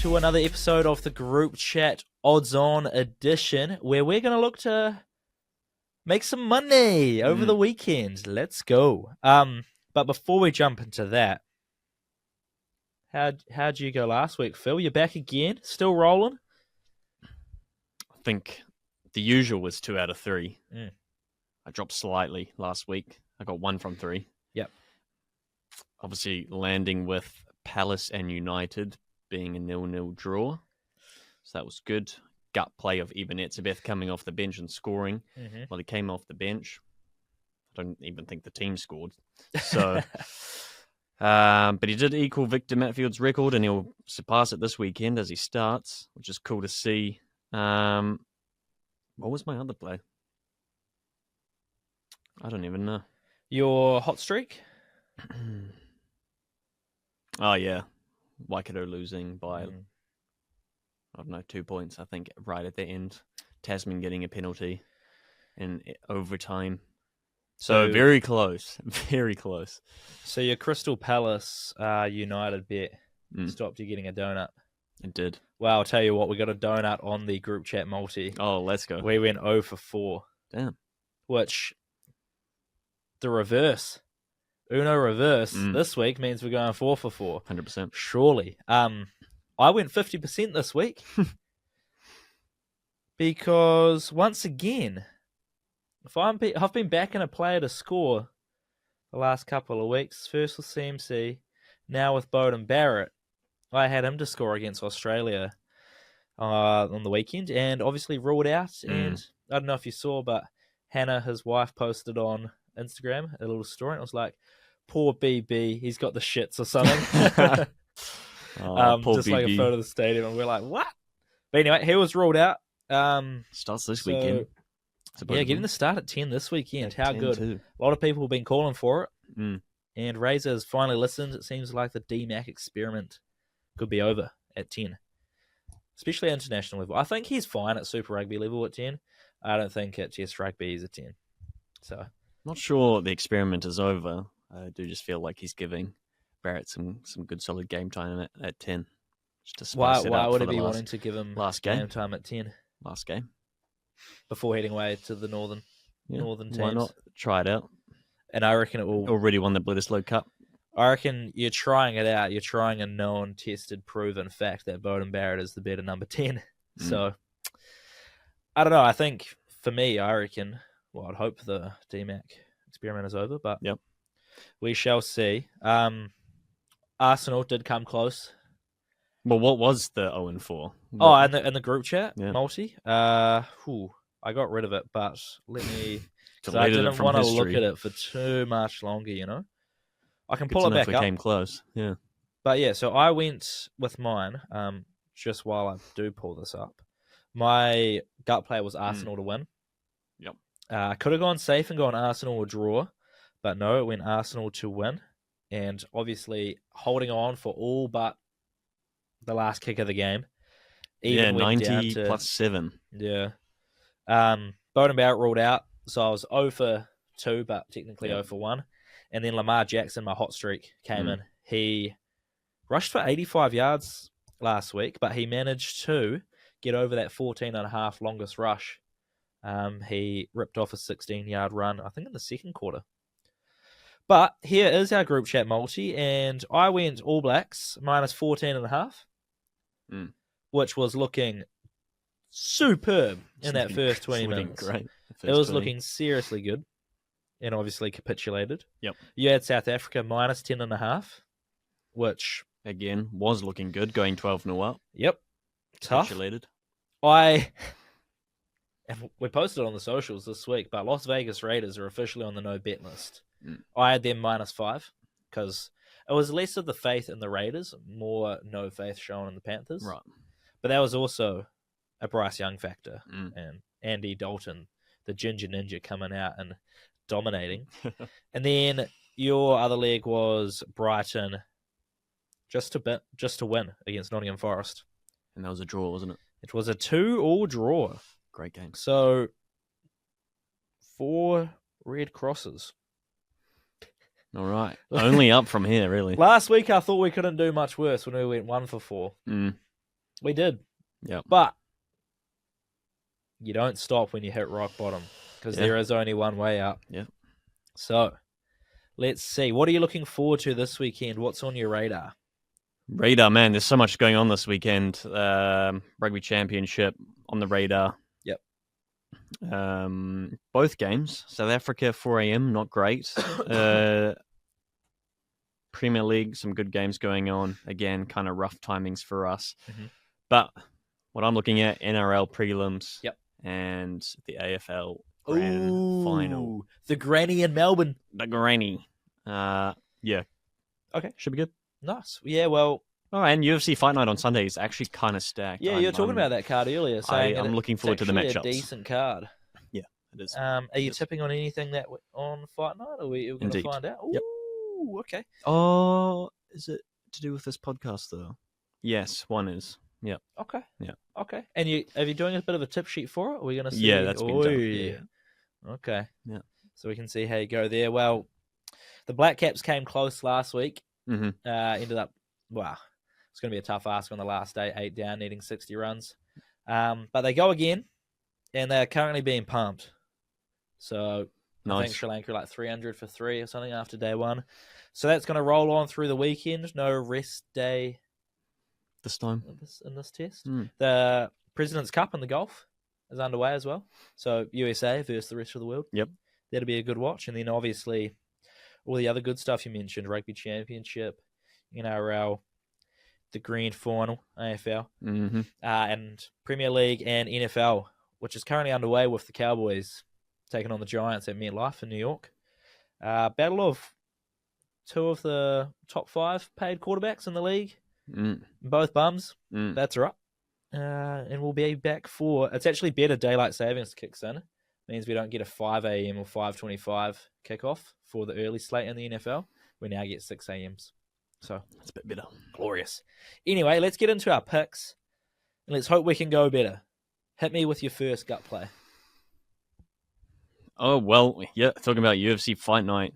to another episode of the Group Chat Odds On edition, where we're going to look to make some money over the weekend. Let's go. But before we jump into that, how'd you go last week, Phil? You back again? Still rolling? I think the usual was 2 out of 3. I dropped slightly last week. I got 1 from 3. Yep. Obviously landing with Palace and United being a 0-0 draw. So that was good. Gut play of Eben Etzebeth coming off the bench and scoring. Well, he came off the bench. I don't even think the team scored. So, but he did equal Victor Matfield's record, and he'll surpass it this weekend as he starts, which is cool to see. What was my other play? I don't even know. Your hot streak? Oh, yeah. Waikato losing by, I don't know, 2 points, I think, right at the end. Tasman getting a penalty in overtime. So very close. Very close. So your Crystal Palace United bet stopped you getting a donut. It did. Well, I'll tell you what, we got a donut on the group chat multi. Oh, let's go. We went 0 for 4. Damn. Which, the reverse. Uno reverse this week means we're going 4 for 4. 100%. Surely. I went 50% this week. Because, once again, I've been backing a player to score the last couple of weeks. First with CMC, now with Beauden Barrett. I had him to score against Australia on the weekend, and obviously ruled out. And I don't know if you saw, but Hannah, his wife, posted on Instagram a little story, and it was like, poor BB, he's got the shits or something. Poor just BB. like a photo of the stadium, and we're like, what? But anyway, he was ruled out. Starts this weekend. Yeah, getting the start at 10 this weekend. How good. Too. A lot of people have been calling for it. And Razor has finally listened. It seems like the DMAC experiment could be over at 10. Especially at international level. I think he's fine at Super Rugby level at 10. I don't think at Test Rugby he's a 10. So, not sure the experiment is over. I do just feel like he's giving Barrett some good solid game time at 10. Just to spice it why up would for he be the wanting to give him last game game time at 10? Last game. Before heading away to the northern teams. Why not? Try it out. And I reckon it will... Already won the Bledisloe Cup. I reckon you're trying it out. You're trying a known, tested, proven fact that Beauden Barrett is the better number 10. So, I don't know. I think, for me, I reckon... Well, I'd hope the DMAC experiment is over, but we shall see. Arsenal did come close. Well, what was the 0-4? Oh, in the group chat, multi? Yeah. I got rid of it, but let me... Because I Deleted it didn't from want to history. look at it for too much longer, you know? I can Good pull to it know back if we up. came close. Yeah. But yeah, so I went with mine, just while I do pull this up. My gut play was Arsenal to win. Yep. I could have gone safe and gone Arsenal or draw, but no, it went Arsenal to win. And obviously holding on for all but the last kick of the game. Even went 90 down to, plus 7. Yeah. Beauden Barrett ruled out, so I was 0 for 2, but technically 0 for 1. And then Lamar Jackson, my hot streak, came in. He rushed for 85 yards last week, but he managed to get over that 14.5 longest rush. He ripped off a 16-yard run, I think, in the second quarter. But here is our group chat multi, and I went All Blacks minus 14.5, which was looking superb in that first 20 minutes. Great. It was looking seriously good, and obviously capitulated. Yep. You had South Africa minus 10.5, which... Again, was looking good, going 12-0 up. Yep. Tough. Capitulated. And we posted on the socials this week, but Las Vegas Raiders are officially on the no-bet list. I had them minus 5, because it was less of the faith in the Raiders, more no faith shown in the Panthers. Right. But that was also a Bryce Young factor, and Andy Dalton, the Ginger Ninja, coming out and dominating. And then your other leg was Brighton just to win against Nottingham Forest. And that was a draw, wasn't it? It was a 2-2 draw. Great game. So, 4 red crosses. All right. Only up from here, really. Last week, I thought we couldn't do much worse when we went 1 for 4. We did. Yep. But you don't stop when you hit rock bottom because there is only one way out. Yeah. So let's see. What are you looking forward to this weekend? What's on your radar? Radar, man. There's so much going on this weekend. Rugby championship on the radar. Yep. Both games. South Africa, 4 a.m. Not great. Premier League, some good games going on. Again, kind of rough timings for us. Mm-hmm. But what I'm looking at, NRL prelims. Yep. And the AFL grand final. The granny in Melbourne. The granny. Yeah. Okay. Should be good. Nice. Yeah, well. Oh, and UFC Fight Night on Sunday is actually kind of stacked. Yeah, you were talking about that card earlier. Saying I'm looking forward to the matchups. A decent card. Yeah, it is. Are you tipping on anything that on Fight Night, or are we going to find out? Yep. Ooh, okay. Oh, is it to do with this podcast though? Yes, one is. Yeah. Okay. Yeah. Okay. And are you doing a bit of a tip sheet for it? Are we going to see? Yeah, that's been done. Yeah. Okay. Yeah. So we can see how you go there. Well, the Black Caps came close last week. Mm-hmm. Ended up, it's going to be a tough ask on the last day, 8 down, needing 60 runs. But they go again, and they're currently being pumped. So nice. I think Sri Lanka like 300 for 3 or something after day 1. So that's going to roll on through the weekend. No rest day this time in this test. The President's Cup in the golf is underway as well. So USA versus the rest of the world. Yep. That'll be a good watch. And then obviously all the other good stuff you mentioned, Rugby Championship, NRL, the Grand Final, AFL, and Premier League and NFL, which is currently underway with the Cowboys taking on the Giants at MetLife in New York. Battle of 2 of the top 5 paid quarterbacks in the league. Both bums. That's right. And we'll be back it's actually better daylight savings kicks in. Means we don't get a 5 a.m. or 5:25 kickoff for the early slate in the NFL. We now get 6 a.m.s. So that's a bit better. Glorious. Anyway, let's get into our picks and let's hope we can go better. Hit me with your first gut play. Oh, well, yeah, talking about UFC Fight Night.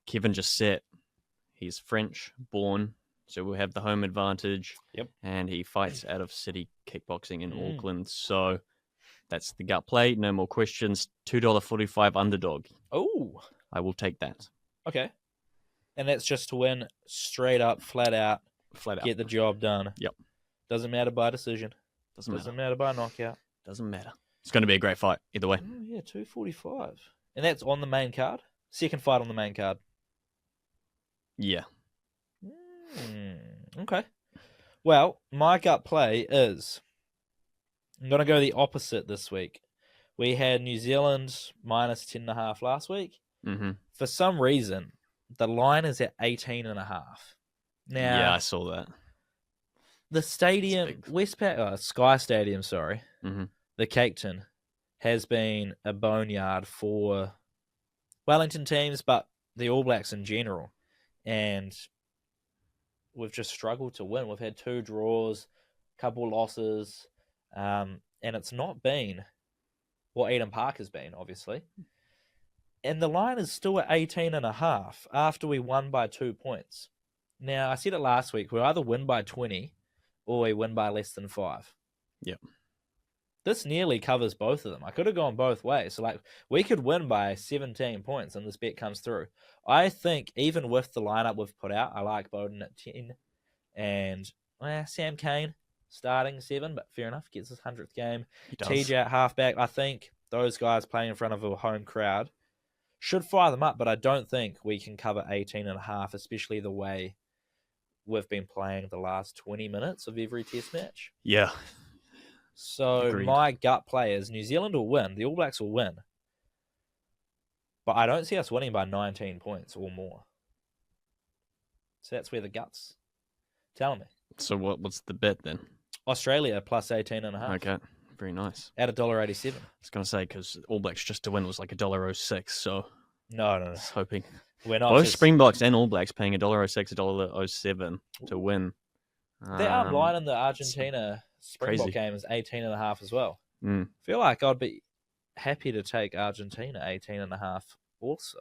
Kevin just said he's French born, so we'll have the home advantage. Yep. And he fights out of City Kickboxing in Auckland. So that's the gut play. No more questions. $2.45 underdog. Oh. I will take that. Okay. And that's just to win straight up, flat out. Get the job done. Yep. Doesn't matter by decision. Doesn't matter by knockout. Doesn't matter. It's going to be a great fight either way. Oh, yeah, 245. And that's on the main card? Second fight on the main card. Yeah. Okay. Well, my gut play is I'm going to go the opposite this week. We had New Zealand minus 10.5 last week. Mm-hmm. For some reason, the line is at 18.5. Now, yeah, I saw that. The stadium, Sky Stadium, the Cape Town, has been a boneyard for Wellington teams, but the All Blacks in general. And we've just struggled to win. We've had 2 draws, a couple losses, and it's not been what Eden Park has been, obviously. And the line is still at 18.5 after we won by 2 points. Now, I said it last week, we either win by 20 or we win by less than 5. Yep. This nearly covers both of them. I could have gone both ways. So, we could win by 17 points and this bet comes through. I think even with the lineup we've put out, I like Bowden at 10 and Sam Cane starting 7, but fair enough, gets his 100th game. TJ at halfback. I think those guys playing in front of a home crowd should fire them up, but I don't think we can cover 18.5, especially the way we've been playing the last 20 minutes of every test match. Yeah. So Agreed. My gut play is New Zealand will win. The All Blacks will win. But I don't see us winning by 19 points or more. So that's where the gut's telling me. So what's the bet then? Australia plus 18.5. Okay. Very nice. At $1.87. I was going to say, because All Blacks just to win was like $1.06, so... No. I was hoping... We're not both Springboks and All Blacks paying $1.06, $1.07 to win. Their line in the Argentina Springbok game is 18.5 as well. I feel like I'd be happy to take Argentina 18.5 also.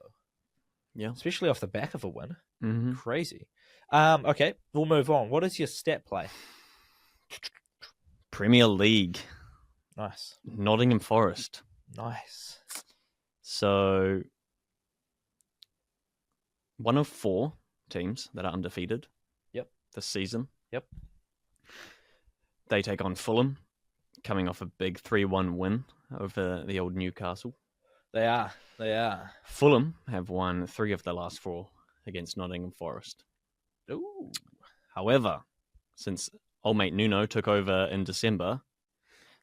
Yeah. Especially off the back of a win. Mm-hmm. Crazy. Okay, we'll move on. What is your stat play? Premier League, Nice. Nottingham Forest. Nice. So, one of 4 teams that are undefeated. Yep. This season. Yep. They take on Fulham, coming off a big 3-1 win over the old Newcastle. They are. Fulham have won 3 of the last 4 against Nottingham Forest. Ooh. However, since old mate Nuno took over in December,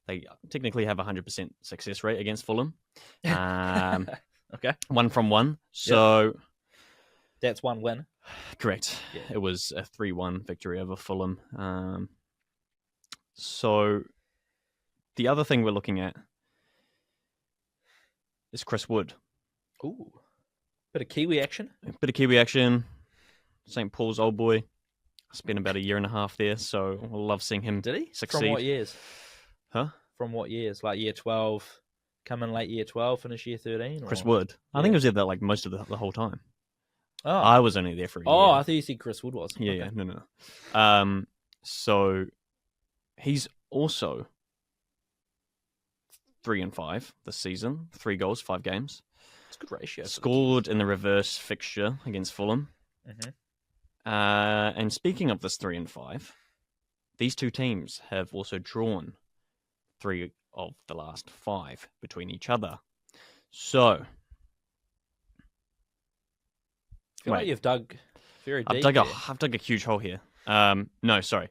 they technically have a 100% success rate against Fulham. Okay. 1 from 1. So that's 1 win. Correct. Yeah. It was a 3-1 victory over Fulham. So the other thing we're looking at is Chris Wood. Ooh. Bit of Kiwi action. A bit of Kiwi action. St. Paul's old boy. Spent about a year and a half there, so we'll love seeing him Did he? succeed. From what years? Huh? From what years? Like year 12, come in late year 12, finish year 13? Chris Wood. I think he was there like most of the whole time. Oh. I was only there for a year. Oh, I thought you said Chris Wood was. Yeah, Okay. No. So he's also 3-5 this season. 3 goals, 5 games. It's a good ratio. Scored in the reverse fixture against Fulham. Mm-hmm. And speaking of this 3-5, these 2 teams have also drawn 3 of the last 5 between each other. So, I feel like you've dug very deep. I've dug a huge hole here. No, sorry.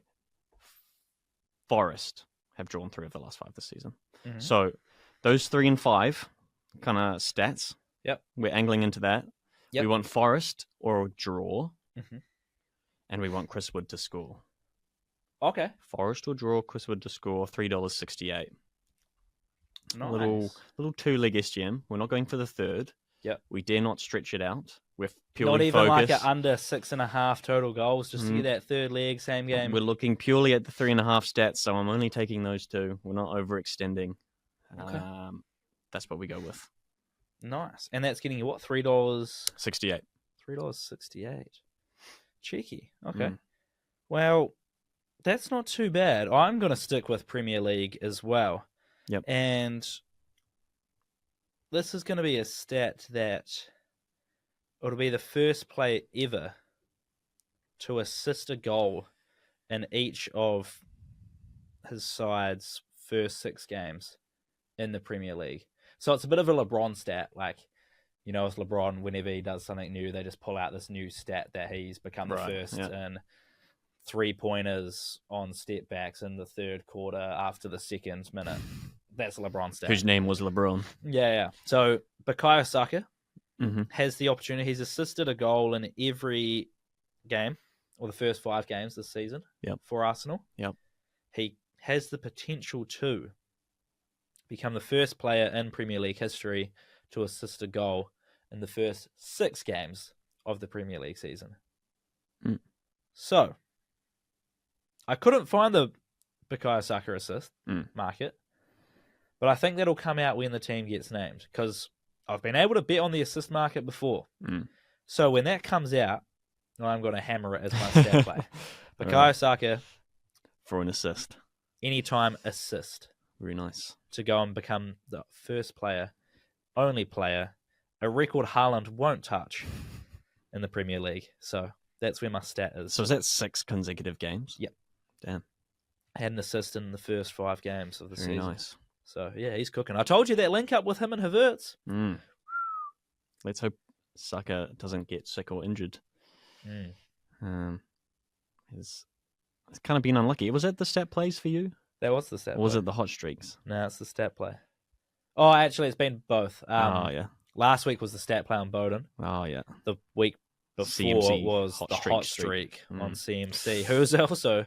Forest have drawn 3 of the last 5 this season. Mm-hmm. So those 3-5 kind of stats. Yep. We're angling into that. Yep. We want Forest or a draw. Mm-hmm. And we want Chris Wood to score. Okay. Forest or draw, Chris Wood to score, $3.68. Nice. Little 2-leg SGM. We're not going for the third. Yep. We dare not stretch it out. We're purely not even focused. like an under 6.5 total goals just to get that third leg, same game. We're looking purely at the 3.5 stats, so I'm only taking those 2. We're not overextending. Okay. That's what we go with. Nice. And that's getting you what? $3? 68. $3.68. Cheeky. Okay. Well, that's not too bad. I'm going to stick with Premier League as well. Yep. And this is going to be a stat that it'll be the first player ever to assist a goal in each of his side's first 6 games in the Premier League. So it's a bit of a LeBron stat. Like, you know, as LeBron, whenever he does something new, they just pull out this new stat that he's become the first in 3-pointers on step backs in the third quarter after the second minute. That's a LeBron stat. Whose name was LeBron. Yeah. So Bukayo Saka has the opportunity. He's assisted a goal in every game, or the first 5 games this season for Arsenal. Yep. He has the potential to become the first player in Premier League history to assist a goal in the first 6 games of the Premier League season. So, I couldn't find the Bukayo Saka assist market, but I think that'll come out when the team gets named, because I've been able to bet on the assist market before. So when that comes out, I'm going to hammer it as my stat play. Bukayo Saka for an assist. Anytime assist. Very nice. To go and become the first player, only player, a record Haaland won't touch in the Premier League. So that's where my stat is. So is that 6 consecutive games? Yep. Damn. Had an assist in the first 5 games of the Very season. Nice. So yeah, he's cooking. I told you that link up with him and Havertz. Let's hope Saka doesn't get sick or injured. It's kind of been unlucky. Was that the stat plays for you? That was the stat Or was play. it the hot streaks? No, it's the stat play. Oh, actually, it's been both. Yeah. Last week was the stat play on Bowden. Oh, yeah. The week before CMC was hot the streak hot streak on CMC, who's also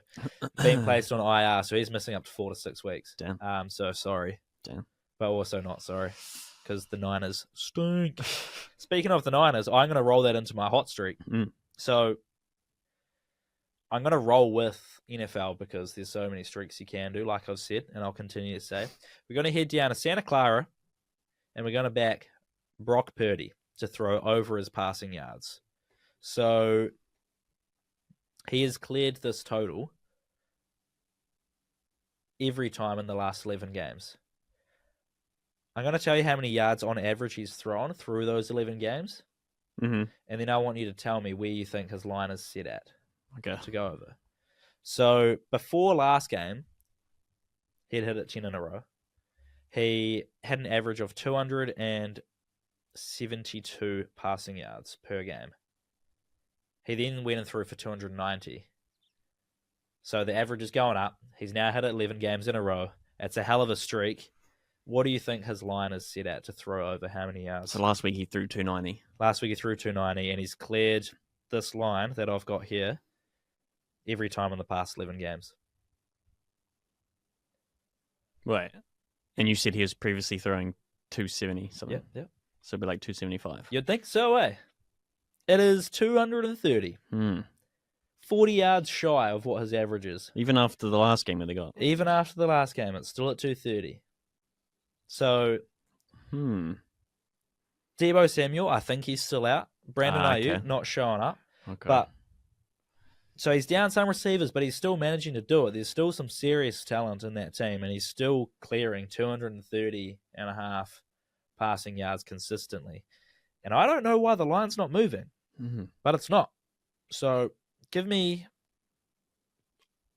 being placed on IR, so he's missing up to 4 to 6 weeks. Damn. So sorry. Damn. But also not sorry, because the Niners stink. Speaking of the Niners, I'm going to roll that into my hot streak. So I'm going to roll with NFL because there's so many streaks you can do, like I've said, and I'll continue to say. We're going to head down to Santa Clara, and we're going to back Brock Purdy to throw over his passing yards. So he has cleared this total every time in the last 11 games. I'm going to tell you how many yards on average he's thrown through those 11 games. Mm-hmm. And then I want you to tell me where you think his line is set at Okay. to go over. So before last game, he'd hit it 10 in a row. He had an average of 272 passing yards per game. He then went and threw for 290. So the average is going up. He's now hit it 11 games in a row. It's a hell of a streak. What do you think his line is set at to throw over how many yards? So last week he threw 290. Last week he threw 290, and he's cleared this line that I've got here every time in the past 11 games. Right. And you said he was previously throwing 270 something. Yep. So it'd be like 275. You'd think so, eh? It is 230. 40 yards shy of what his average is. Even after the last game that they got. Even after the last game, it's still at 230. So, Deebo Samuel, I think he's still out. Brandon Ayuk, not showing up. Okay. But so he's down some receivers, but he's still managing to do it. There's still some serious talent in that team, and he's still clearing 230 and a half passing yards consistently. And I don't know why the line's not moving, but it's not. So give me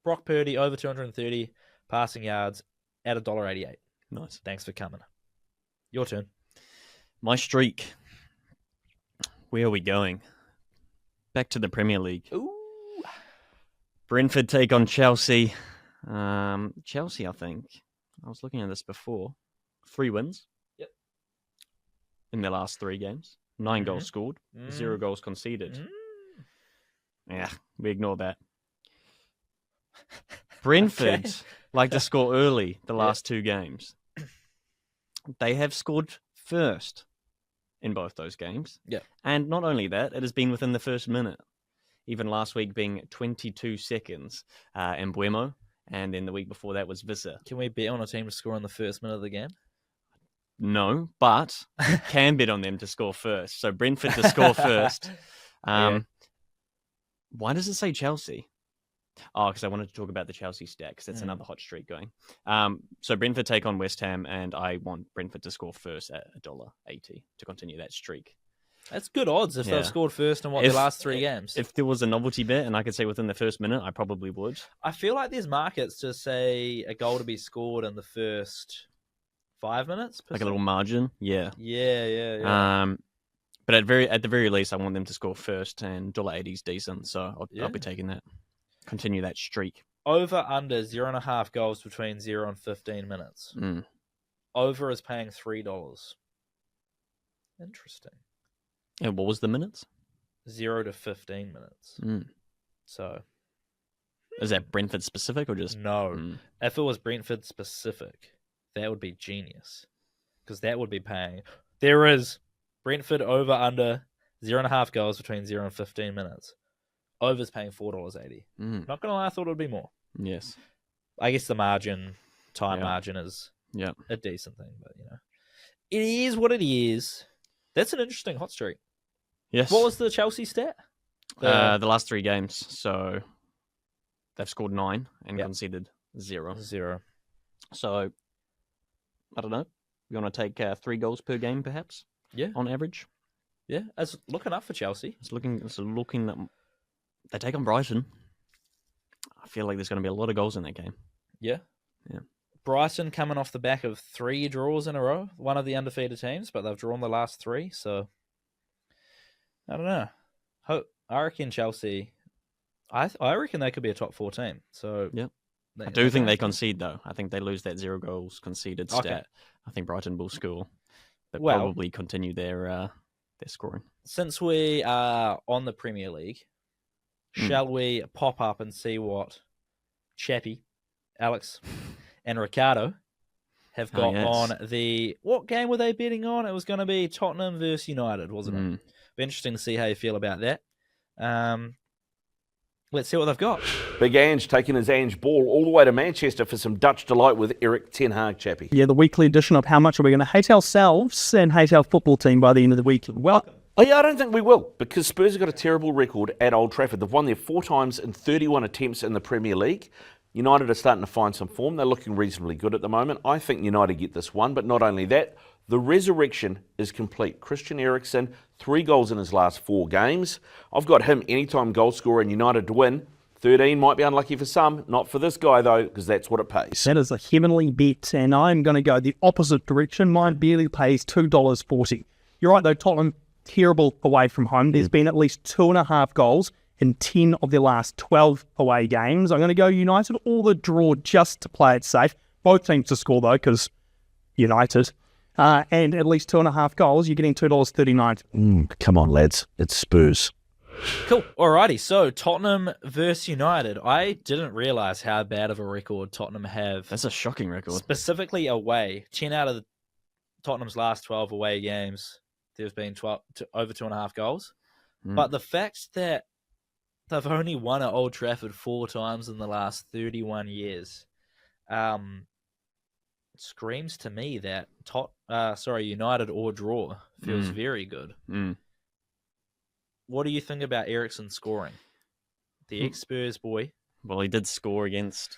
Brock Purdy over 230 passing yards at $1.88. Nice. Thanks for coming. Your turn. My streak. Where are we going? Back to the Premier League. Ooh. Brentford take on Chelsea. Chelsea, I think. I was looking at this before. 3 wins. Yep. In their last 3 games. 9 goals scored. 0 goals conceded. Yeah, we ignore that. Brentford like to score early the last 2 games. They have scored first in both those games. Yeah. And not only that, it has been within the first minute. Even last week being 22 seconds in Buemo. And then the week before that was Visser. Can we bet on a team to score in the first minute of the game? No, but we can bet on them to score first. So Brentford to score first. Why does it say Chelsea? Oh, because I wanted to talk about the Chelsea stat, because that's another hot streak going. So Brentford take on West Ham, and I want Brentford to score first at $1.80 to continue that streak. That's good odds if they've scored first in the last 3 games. If there was a novelty bet and I could say within the first minute, I probably would. I feel like there's markets to say a goal to be scored in the first 5 minutes. Like a little margin, yeah. Yeah. But at the very least, I want them to score first, and $1.80 is decent, so I'll be taking that. Continue that streak. Over under 0.5 goals between 0 and 15 minutes. Over is paying $3. Interesting. And what was the minutes? 0 to 15 minutes. So, is that Brentford specific or just no? If it was Brentford specific, that would be genius, because that would be paying. There is Brentford over under 0.5 goals between 0 and 15 minutes. Over's paying $4.80. Not gonna lie, I thought it would be more. Yes. I guess the margin is a decent thing, but it is what it is. That's an interesting hot streak. Yes. What was the Chelsea stat? The last 3 games. So they've scored 9 and conceded 0. So I don't know. You want to take 3 goals per game, perhaps? Yeah. On average. Yeah, it's looking up for Chelsea. It's looking. They take on Brighton. I feel like there's going to be a lot of goals in that game. Yeah. Brighton coming off the back of 3 draws in a row, one of the undefeated teams, but they've drawn the last 3, so I don't know. I reckon Chelsea, I reckon they could be a top 4 team. So I do think they concede, though. I think they lose that 0 goals conceded stat. Okay. I think Brighton will score, but probably continue their scoring. Since we are on the Premier League, shall we pop up and see what Chappie, Alex, and Ricardo have got on the... What game were they betting on? It was going to be Tottenham versus United, wasn't it? Be interesting to see how you feel about that. Let's see what they've got. Big Ange taking his Ange ball all the way to Manchester for some Dutch delight with Eric Ten Hag, Chappie. Yeah, the weekly edition of How Much Are We Going to Hate Ourselves and Hate Our Football Team by the end of the week. Welcome. Oh, yeah, I don't think we will, because Spurs have got a terrible record at Old Trafford. They've won there 4 times in 31 attempts in the Premier League. United are starting to find some form. They're looking reasonably good at the moment. I think United get this one, but not only that, the resurrection is complete. Christian Eriksen, 3 goals in his last 4 games. I've got him anytime goal scorer and United to win. 13 might be unlucky for some, not for this guy though, because that's what it pays. That is a heavenly bet, and I'm going to go the opposite direction. Mine barely pays $2.40. You're right though, Tottenham, terrible away from home. There's been at least 2.5 goals in 10 of their last 12 away games. I'm going to go United or the draw just to play it safe. Both teams to score though, because United. And at least 2.5 goals, you're getting $2.39. Come on, lads. It's Spurs. Cool. Alrighty. So Tottenham versus United. I didn't realise how bad of a record Tottenham have. That's a shocking record. Specifically away. 10 out of Tottenham's last 12 away games, there's been over 2.5 goals. But the fact that they've only won at Old Trafford 4 times in the last 31 years screams to me that United or draw feels very good. What do you think about Eriksen scoring? The ex-Spurs boy. Well, he did score against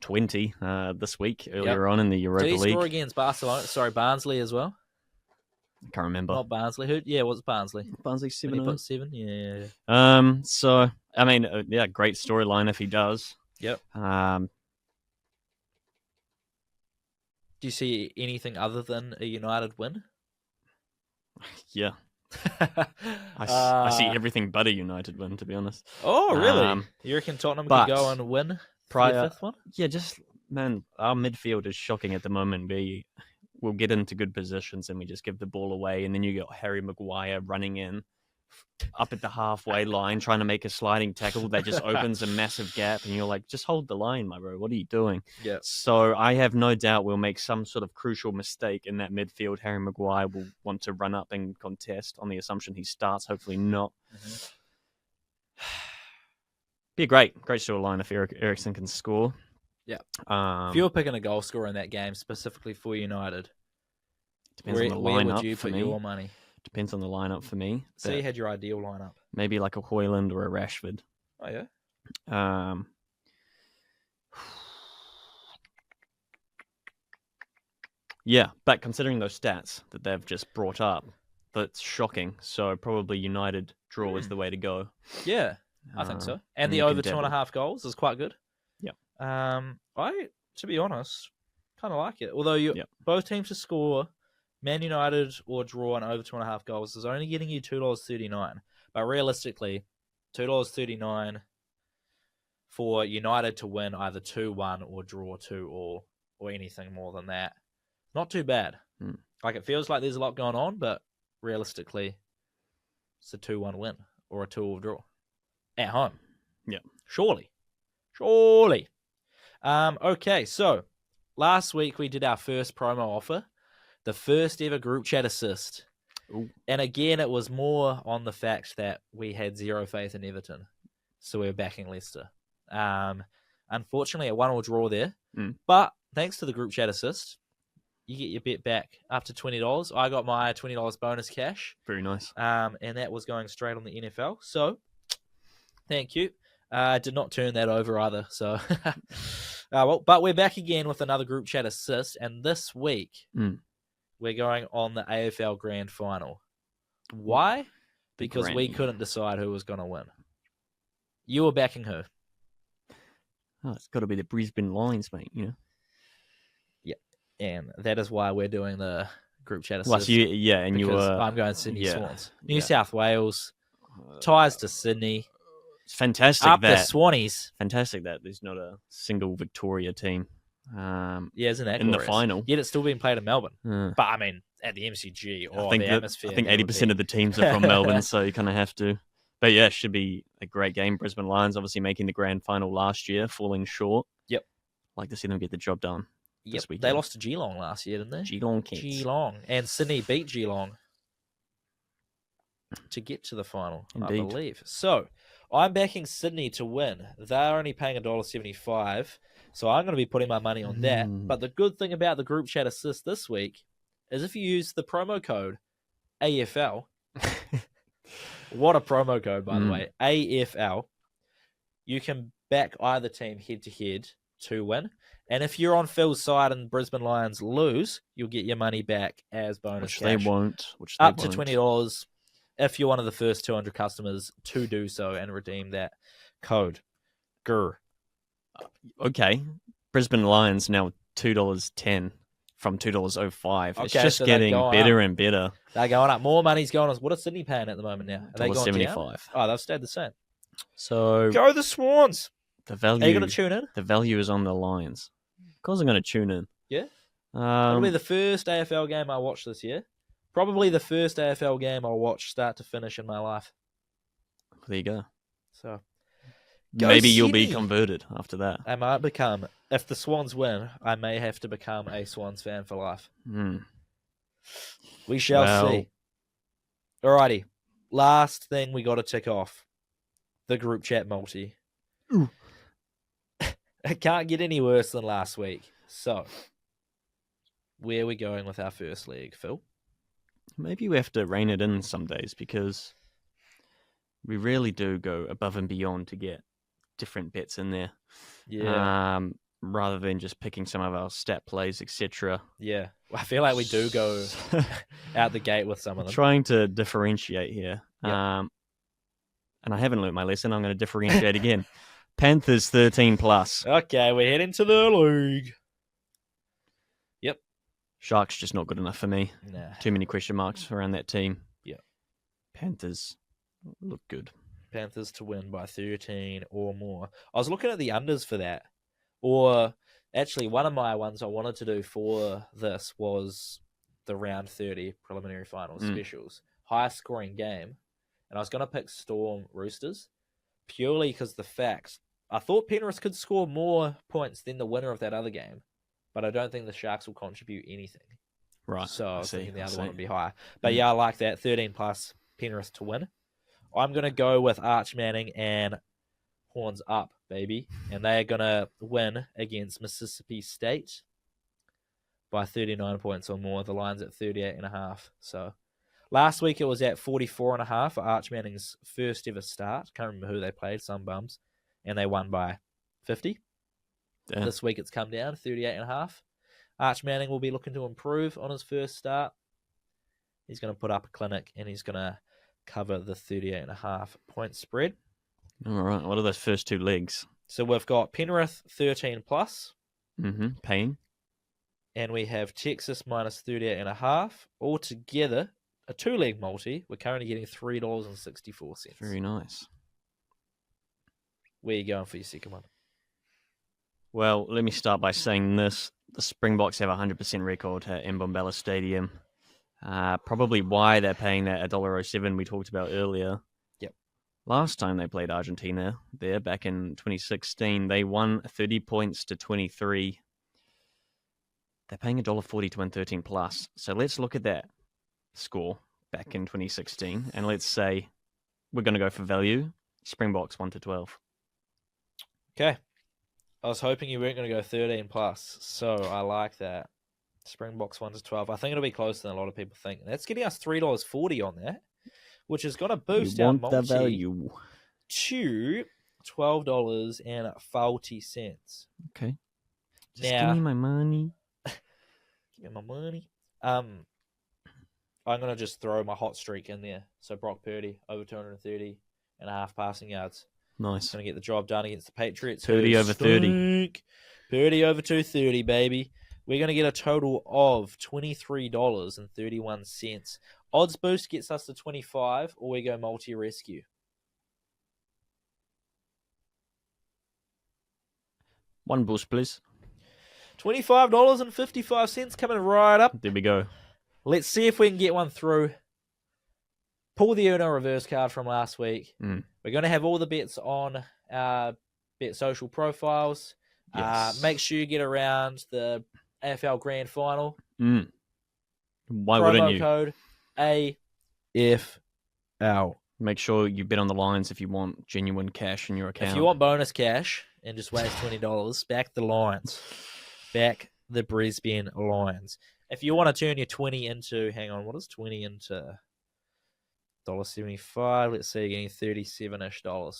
20 this week, earlier on in the Europa League. Did he score against Barnsley as well? I can't remember. Not Barnsley. Who? Yeah, what's Barnsley? Barnsley 7. He put 7? Yeah. So, I mean, great storyline if he does. Yep. Do you see anything other than a United win? Yeah. I see everything but a United win, to be honest. Oh, really? You reckon Tottenham can go and win the 5th one? Yeah, man, our midfield is shocking at the moment. We'll get into good positions and we just give the ball away, and then you got Harry Maguire running in up at the halfway line trying to make a sliding tackle that just opens a massive gap, and you're like, just hold the line, my bro. What are you doing? Yeah. So I have no doubt we'll make some sort of crucial mistake in that midfield. Harry Maguire will want to run up and contest on the assumption he starts. Hopefully not. Be a great storyline if Eriksen can score. Yeah. If you were picking a goal scorer in that game specifically for United, where would you put your money? Depends on the lineup for me. So you had your ideal lineup. Maybe like a Højlund or a Rashford. Oh, yeah? Yeah, but considering those stats that they've just brought up, that's shocking. So probably United draw is the way to go. Yeah, I think so. And the over 2.5 goals is quite good. Yeah. I, to be honest, kind of like it. Although both teams to score, Man United or draw and over 2.5 goals is only getting you $2.39. But realistically, $2.39 for United to win either 2-1 or draw 2-2 or anything more than that. Not too bad. Like, it feels like there's a lot going on, but realistically, it's a 2-1 win or a 2-2 draw at home. Yeah. Surely. Okay, so last week we did our first promo offer, the first ever group chat assist. Ooh. And again, it was more on the fact that we had zero faith in Everton, so we were backing Leicester. Unfortunately, a 1-1 draw there, but thanks to the group chat assist, you get your bet back up to $20. I got my $20 bonus cash. Very nice. And that was going straight on the NFL. So, thank you. Did not turn that over either. So, but we're back again with another group chat assist. And this week, we're going on the AFL Grand Final. Why? Because we couldn't decide who was going to win. You were backing who? Oh, it's got to be the Brisbane Lions, mate. You know. And that is why we're doing the group chat assist. Well, so you were... I'm going Sydney Swans. New South Wales, ties to Sydney. It's fantastic up that... the Swannies. Fantastic that there's not a single Victoria team isn't that in glorious? The final. Yet it's still being played in Melbourne. But, I mean, at the MCG, the atmosphere... I think 80% of the teams are from Melbourne, so you kind of have to. But, yeah, it should be a great game. Brisbane Lions obviously making the grand final last year, falling short. Yep. Like to see them get the job done. Yep, they lost to Geelong last year, didn't they? Geelong. And Sydney beat Geelong to get to the final, Indeed. I believe. So, I'm backing Sydney to win. They're only paying $1.75, so I'm going to be putting my money on that. But the good thing about the group chat assist this week is if you use the promo code AFL, what a promo code, by the way, AFL, you can back either team head-to-head to win. And if you're on Phil's side and Brisbane Lions lose, you'll get your money back as bonus Which cash. they won't. Up to $20 if you're one of the first 200 customers to do so and redeem that code. Grr. Okay. Brisbane Lions now $2.10 from $2.05. It's Okay, just so they're getting going better up. and better. They're going up. More money's going on. What are Sydney paying at the moment now? Are they going down? $1.75. Oh, they've stayed the same. So Go the Swans. the Are value you going to tune in? the value is on the Lions. Of course I'm going to tune in. Yeah. It'll be the first AFL game I watch this year. Probably the first AFL game I'll watch start to finish in my life. There you go. So Go Maybe you'll be Sydney. converted after that. I might become, if the Swans win, I may have to become a Swans fan for life. We shall see. Alrighty. Last thing we got to tick off. The group chat multi. Ooh. It can't get any worse than last week. So, where are we going with our first leg, Phil? Maybe we have to rein it in some days because we really do go above and beyond to get different bets in there. Yeah. Rather than just picking some of our stat plays, etc. Yeah. I feel like we do go out the gate with some of them. Trying to differentiate here. Yep. And I haven't learnt my lesson. I'm going to differentiate again. Panthers 13 plus. Okay, we're heading to the league. Yep. Sharks just not good enough for me. Nah. Too many question marks around that team. Yep. Panthers look good. Panthers to win by 13 or more. I was looking at the unders for that. Or actually, one of my ones I wanted to do for this was the round 30 preliminary finals specials. Highest scoring game. And I was going to pick Storm Roosters purely because the facts. I thought Penrith could score more points than the winner of that other game. But I don't think the Sharks will contribute anything. Right. So I was thinking the other one would see. be higher. But yeah, I like that. 13 plus Penrith to win. I'm going to go with Arch Manning and Horns up, baby. And they are going to win against Mississippi State by 39 points or more. The line's at 38.5. So last week it was at 44.5 for Arch Manning's first ever start. Can't remember who they played, some bums. And they won by 50. Yeah. This week it's come down, 38.5. Arch Manning will be looking to improve on his first start. He's going to put up a clinic and he's going to cover the 38.5 point spread. All right. What are those first two legs? So we've got Penrith 13 plus, Payne. and we have Texas minus 38.5. Altogether, a two-leg multi, we're currently getting $3.64. Very nice. Where are you going for your second one? Well, let me start by saying this. The Springboks have a 100% record at Mbombela Stadium. Probably why they're paying that $1.07 we talked about earlier. Yep. Last time they played Argentina there, back in 2016, they won 30 points to 23. They're paying $1.40 to win 13 plus. So let's look at that score back in 2016, and let's say we're going to go for value. Springboks 1 to 12. Okay. I was hoping you weren't going to go 13 plus, so I like that. Springboks 1 to 12. I think it'll be closer than a lot of people think. That's getting us $3.40 on that, which is going to boost our multi the value. to $12.40. Okay. Just Now, give me my money. give me my money. I'm going to just throw my hot streak in there. So Brock Purdy, over 230.5 passing yards. Nice. Going to get the job done against the Patriots. Purdy over 30. Purdy over 230, baby. We're going to get a total of $23.31. Odds boost gets us to 25, or we go multi-rescue. One boost, please. $25.55 coming right up. There we go. Let's see if we can get one through. Pull the Uno reverse card from last week. We're going to have all the bets on our Bet Social profiles. Yes. Make sure you get around the AFL Grand Final. Why Promo wouldn't you? code AFL. Make sure you bet on the Lions if you want genuine cash in your account. If you want bonus cash and just waste $20, back the Lions. Back the Brisbane Lions. If you want to turn your 20 into, hang on, what is 20 into $1.75? Let's say you're getting $37-ish. You're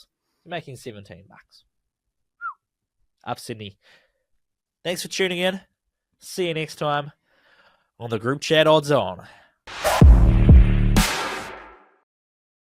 making $17. up Sydney. Thanks for tuning in. See you next time on the Group Chat Odds On.